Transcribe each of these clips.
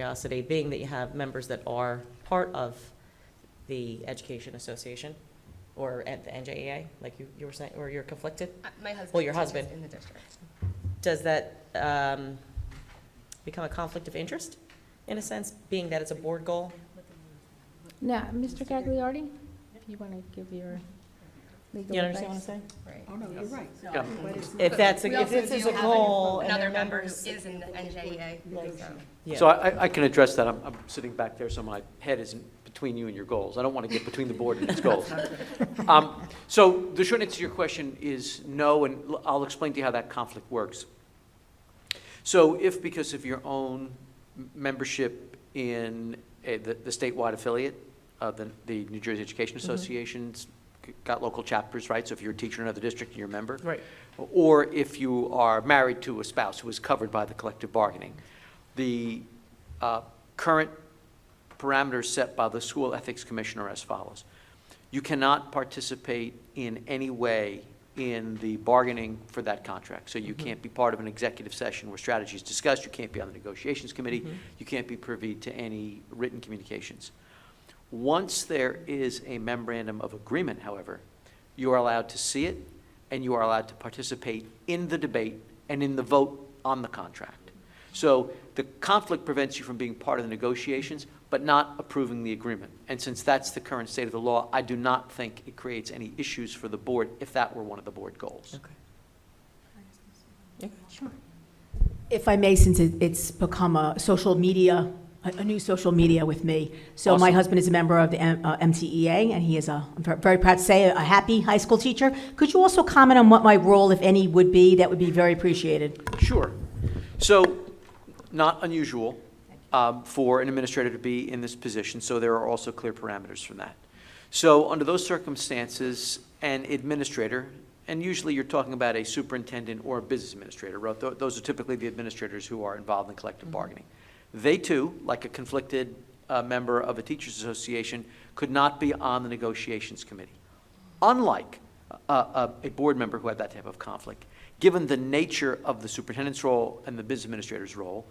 curiosity, being that you have members that are part of the Education Association or at the NJEA, like you were saying, or you're conflicted? My husband. Well, your teaches husband. in the district. Does that become a conflict of interest, in a sense, being that it's a board goal? Now, Mr. Gagliardi, if you want to give your legal You understand what I'm advice. saying? Right. Oh, no, you're right. Yeah. But it's not- If that's, We if also this is do a have goal and Another their member who members. is in the NJEA, so. Yeah. So I can address that. I'm sitting back there, so my head isn't between you and your goals. I don't want to get between the board and its goals. So the short answer to your question is no, and I'll explain to you how that conflict works. So if, because of your own membership in the statewide affiliate, the New Jersey Education Association's got local chapters, right? So if you're a teacher in another district and you're a member. Right. Or if you are married to a spouse who is covered by the collective bargaining. The current parameters set by the School Ethics Commission are as follows. You cannot participate in any way in the bargaining for that contract. So you can't be part of an executive session where strategy is discussed. You can't be on the negotiations committee. You can't be privy to any written communications. Once there is a memorandum of agreement, however, you are allowed to see it and you are allowed to participate in the debate and in the vote on the contract. So the conflict prevents you from being part of the negotiations, but not approving the agreement. And since that's the current state of the law, I do not think it creates any issues for the board if that were one of the board goals. Okay. Yeah, sure. If I may, since it's become a social media, a new social media with me. So my Awesome. husband is a member of the MTEA, and he is I'm very proud to say, a happy high school teacher. Could you also comment on what my role, if any, would be? That would be very appreciated. Sure. So, not unusual for an administrator to be in this position, so there are also clear parameters from that. So, under those circumstances, an administrator, and usually you're talking about a superintendent or a business administrator, right? Those are typically the administrators who are involved in collective bargaining. They too, like a conflicted member of a teachers association, could not be on the negotiations committee. Unlike a board member who had that type of conflict, given the nature of the superintendent's role and the business administrator's role,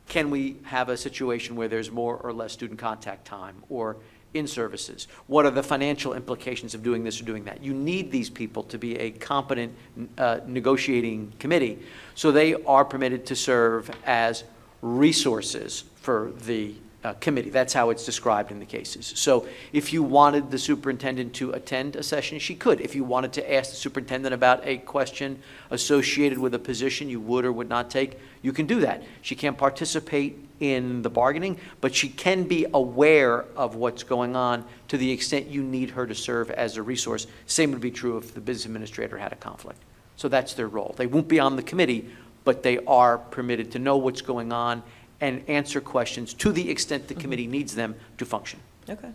can we have a situation where there's more or less student contact time or in-services? What are the financial implications of doing this or doing that? You need these people to be a competent negotiating committee, so they are permitted to serve as resources for the committee. That's how it's described in the cases. So if you wanted the superintendent to attend a session, she could. If you wanted to ask the superintendent about a question associated with a position you would or would not take, you can do that. She can't participate in the bargaining, but she can be aware of what's going on to the extent you need her to serve as a resource. Same would be true if the business administrator had a conflict. So that's their role. They won't be on the committee, but they are permitted to know what's going on and answer questions to the extent the committee needs them to function. Okay.